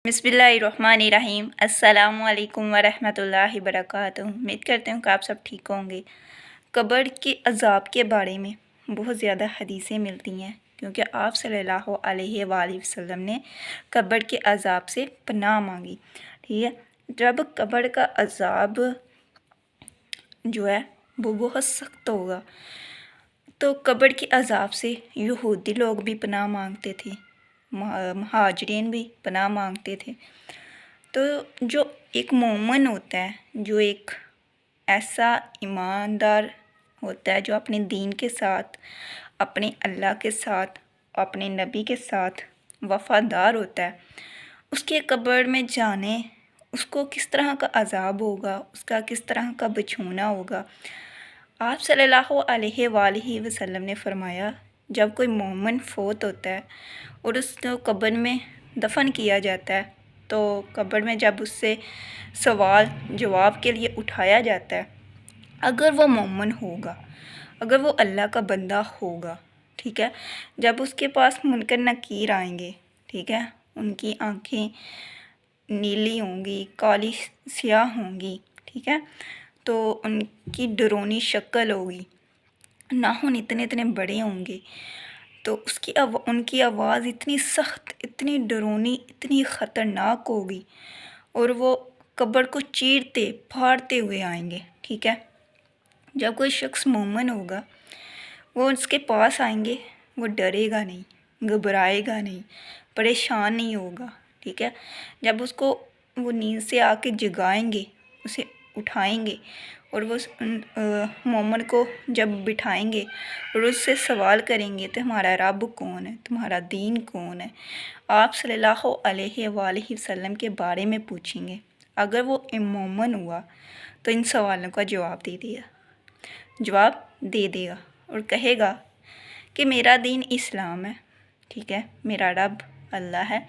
बिस्मिल्लाहिर्रहमानिर्रहीम। अस्सलामु अलैकुम वरहमतुल्लाहि वबरकातुहू। उम्मीद करते हूँ कि आप सब ठीक होंगे। कब्र के अज़ाब के बारे में बहुत ज़्यादा हदीसें मिलती हैं, क्योंकि आप सल्लल्लाहु अलैहि वसल्लम ने कब्र के अज़ाब से पनाह मांगी। ठीक है, जब कब्र का अज़ाब जो है वो बहुत सख्त होगा, तो कब्र के अज़ाब से यहूदी लोग भी पनाह मांगते थे, महाजरीन भी पनाह मांगते थे। तो जो एक मोमिन होता है, जो एक ऐसा ईमानदार होता है, जो अपने दीन के साथ, अपने अल्लाह के साथ, अपने नबी के साथ वफ़ादार होता है, उसके कब्र में जाने उसको किस तरह का अज़ाब होगा, उसका किस तरह का बछूना होगा। आप सल्लल्लाहु अलैहि वसल्लम ने फरमाया, जब कोई मोमिन फ़ौत होता है और उसको कब्र में दफन किया जाता है, तो कब्र में जब उससे सवाल जवाब के लिए उठाया जाता है, अगर वो मोमिन होगा, अगर वो अल्लाह का बंदा होगा, ठीक है, जब उसके पास मुनकर नकीर आएंगे, ठीक है, उनकी आंखें नीली होंगी, काली स्याह होंगी, ठीक है, तो उनकी डरावनी शक्ल होगी, नाखून इतने इतने बड़े होंगे, तो उनकी आवाज़ इतनी सख्त, इतनी डरावनी, इतनी ख़तरनाक होगी, और वो कब्र को चीरते फाड़ते हुए आएंगे। ठीक है, जब कोई शख्स मोमिन होगा, वो उसके पास आएंगे, वो डरेगा नहीं, घबराएगा नहीं, परेशान नहीं होगा। ठीक है, जब उसको वो नींद से आके जगाएंगे, उसे उठाएंगे और वो मोमिन को जब बिठाएंगे और उससे सवाल करेंगे, तो हमारा रब कौन है, तुम्हारा दीन कौन है, आप सल्लल्लाहु अलैहि वसल्लम के बारे में पूछेंगे। अगर वो मोमिन हुआ तो इन सवालों का जवाब दे देगा और कहेगा कि मेरा दीन इस्लाम है, ठीक है, मेरा रब अल्लाह है,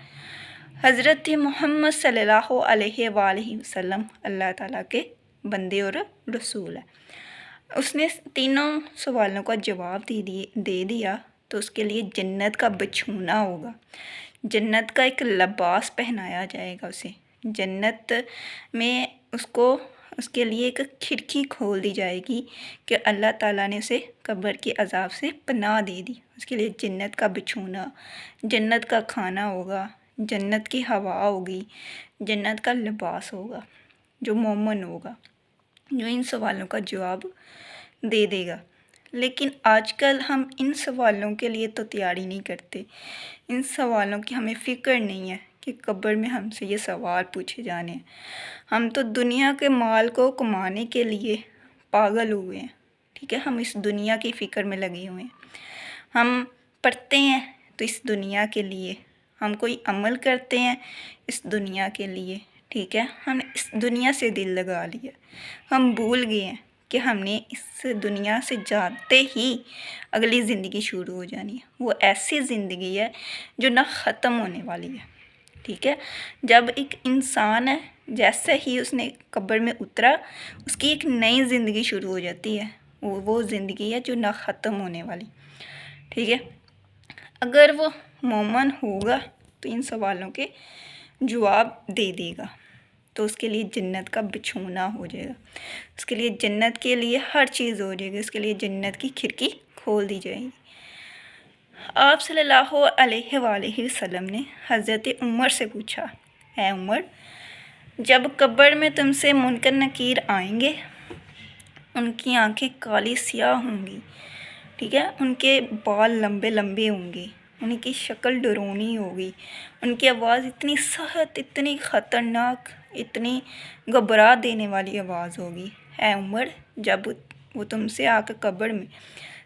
हज़रत मोहम्मद सल्लल्लाहु अलैहि वसल्लम अल्लाह ताला के बंदे और रसूल है। उसने तीनों सवालों का जवाब दे दिया, तो उसके लिए जन्नत का बिछौना होगा, जन्नत का एक लिबास पहनाया जाएगा उसे, जन्नत में उसके लिए एक खिड़की खोल दी जाएगी कि अल्लाह ताला ने उसे कब्र के अज़ाब से पनाह दे दी। उसके लिए जन्नत का बिछौना, जन्नत का खाना होगा, जन्नत की हवा होगी, जन्नत का लिबास होगा। जो मोमिन होगा, जो इन सवालों का जवाब दे देगा। लेकिन आजकल हम इन सवालों के लिए तो तैयारी नहीं करते, इन सवालों की हमें फ़िक्र नहीं है कि कब्र में हमसे ये सवाल पूछे जाने हैं। हम तो दुनिया के माल को कमाने के लिए पागल हुए हैं। ठीक है, हम इस दुनिया की फ़िक्र में लगे हुए हैं। हम पढ़ते हैं तो इस दुनिया के लिए, हम कोई अमल करते हैं इस दुनिया के लिए। ठीक है, हम इस दुनिया से दिल लगा लिया, हम भूल गए हैं कि हमने इस दुनिया से जाते ही अगली ज़िंदगी शुरू हो जानी है। वो ऐसी ज़िंदगी है जो ना ख़त्म होने वाली है। ठीक है, जब एक इंसान है, जैसे ही उसने कब्र में उतरा, उसकी एक नई ज़िंदगी शुरू हो जाती है। वो ज़िंदगी है जो ना ख़त्म होने वाली। ठीक है, अगर वो मोमिन होगा तो इन सवालों के जवाब दे देगा, तो उसके लिए जन्नत का बिछौना हो जाएगा, उसके लिए जन्नत के लिए हर चीज़ हो जाएगी, उसके लिए जन्नत की खिड़की खोल दी जाएगी। आप सल्लल्लाहु अलैहि वसल्लम ने हज़रत उमर से पूछा, है उमर, जब कब्र में तुमसे मुनकर नकीर आएंगे, उनकी आंखें काली स्याह होंगी, ठीक है, उनके बाल लंबे लंबे होंगे, उनकी शक्ल डरावनी होगी, उनकी आवाज़ इतनी सख्त, इतनी ख़तरनाक, इतनी घबरा देने वाली आवाज़ होगी। है उमर, जब वो तुमसे आकर कब्र में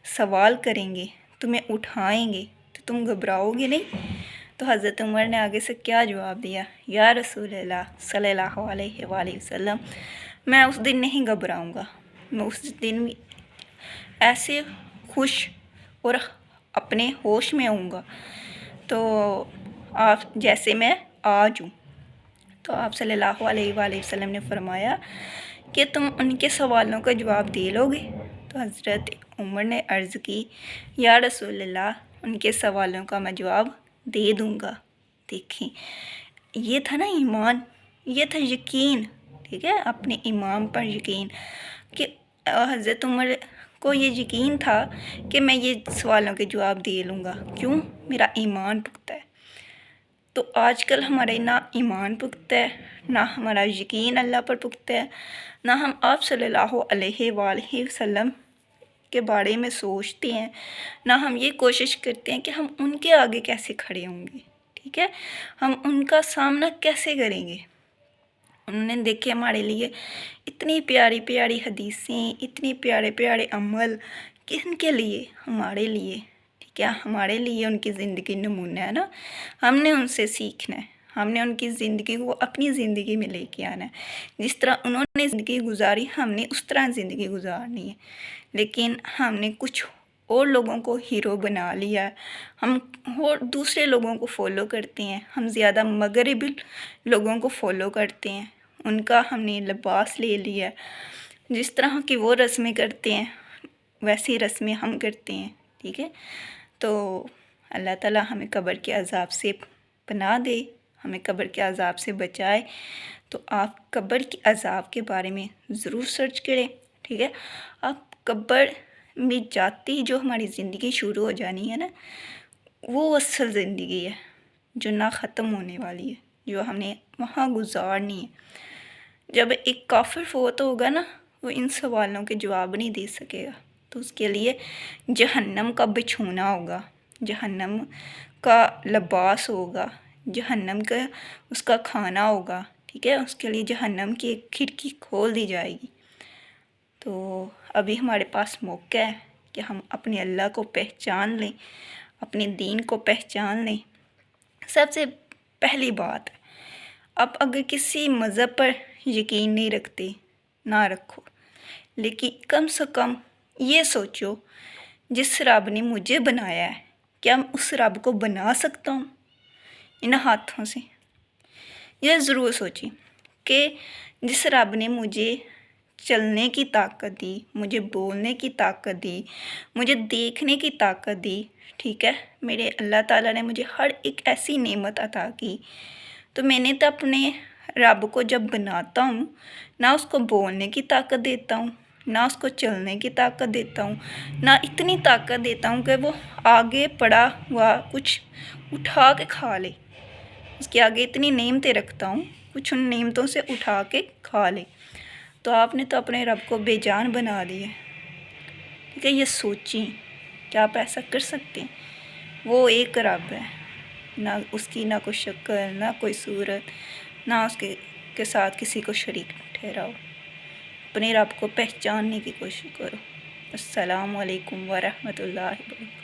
सवाल करेंगे, तुम्हें उठाएंगे, तो तुम घबराओगे नहीं? तो हज़रत उमर ने आगे से क्या जवाब दिया, या रसूलल्लाह सल्लल्लाहु अलैहि वसल्लम, मैं उस दिन नहीं घबराऊँगा, मैं उस दिन ऐसे खुश और अपने होश में आऊँगा, तो आप जैसे मैं आज हूँ। तो आप सल्लल्लाहु अलैहि वसल्लम ने फरमाया कि तुम उनके सवालों का जवाब दे लोगे? तो हज़रत उमर ने अर्ज़ की, या रसूलल्लाह, उनके सवालों का मैं जवाब दे दूँगा। देखें, ये था ना ईमान, ये था यकीन, ठीक है, अपने इमाम पर यकीन कि हज़रत उमर को ये यकीन था कि मैं ये सवालों के जवाब दे लूँगा। क्यों? मेरा ईमान पुख्ता है। तो आजकल हमारे ना ईमान पुख्ता है, ना हमारा यकीन अल्लाह पर पुख्ता है, ना हम आप सल्लल्लाहु अलैहि वसल्लम के बारे में सोचते हैं, ना हम ये कोशिश करते हैं कि हम उनके आगे कैसे खड़े होंगे, ठीक है, हम उनका सामना कैसे करेंगे। उन्होंने देखे हमारे लिए इतनी प्यारी प्यारी हदीसें, इतने प्यारे प्यारे अमल, किनके लिए? हमारे लिए, ठीक है, हमारे लिए उनकी ज़िंदगी नमूना है ना, हमने उनसे सीखना है, हमने उनकी ज़िंदगी को अपनी ज़िंदगी में लेके आना है। जिस तरह उन्होंने ज़िंदगी गुजारी हमने उस तरह ज़िंदगी गुजारनी है। लेकिन हमने कुछ और लोगों को हीरो बना लिया है, हम और दूसरे लोगों को फॉलो करते हैं, हम ज़्यादा मगरबी लोगों को फॉलो करते हैं, उनका हमने लिबास ले लिया है। जिस तरह की वो रस्में करते हैं वैसी रस्में हम करते हैं, ठीक है। तो अल्लाह ताला हमें कब्र के अज़ाब से पनाह दे, हमें कब्र के अज़ाब से बचाए। तो आप कब्र के अज़ाब के बारे में ज़रूर सर्च करें, ठीक है। आप कब्र में जाती जो हमारी ज़िंदगी शुरू हो जानी है ना, वो असल ज़िंदगी है जो ना ख़त्म होने वाली है, जो हमने वहाँ गुजारनी है। जब एक काफिर फोत होगा ना, वो इन सवालों के जवाब नहीं दे सकेगा, तो उसके लिए जहन्नम का बिछोना होगा, जहन्नम का लिबास होगा, जहन्नम का उसका खाना होगा, ठीक है। उसके लिए जहन्नम की एक खिड़की खोल दी जाएगी। तो अभी हमारे पास मौका है कि हम अपने अल्लाह को पहचान लें, अपने दीन को पहचान लें। सबसे पहली बात, आप अगर किसी मज़हब पर यकीन नहीं रखते, ना रखो, लेकिन कम से कम ये सोचो जिस रब ने मुझे बनाया है, क्या मैं उस रब को बना सकता हूँ इन हाथों से? यह ज़रूर सोचिए कि जिस रब ने मुझे चलने की ताकत दी, मुझे बोलने की ताकत दी, मुझे देखने की ताकत दी, ठीक है, मेरे अल्लाह ताला ने मुझे हर एक ऐसी नेमत अता की, तो मैंने तो अपने रब को जब बनाता हूँ ना उसको बोलने की ताकत देता हूँ, ना उसको चलने की ताकत देता हूँ, ना इतनी ताकत देता हूँ कि वो आगे पड़ा हुआ कुछ उठा के खा ले, उसके आगे इतनी नेमतें रखता हूँ कुछ उन नेमतों से उठा के खा ले। तो आपने तो अपने रब को बेजान बना दिया, ठीक है। ये सोचिए क्या आप ऐसा कर सकते हैं? वो एक रब है, ना उसकी ना कोई शक्ल, ना कोई सूरत, ना उसके के साथ किसी को शरीक ठहराओ। अपने रब को पहचानने की कोशिश करो। अस्सलामु अलैकुम व रहमतुल्लाहि व बरकातहू।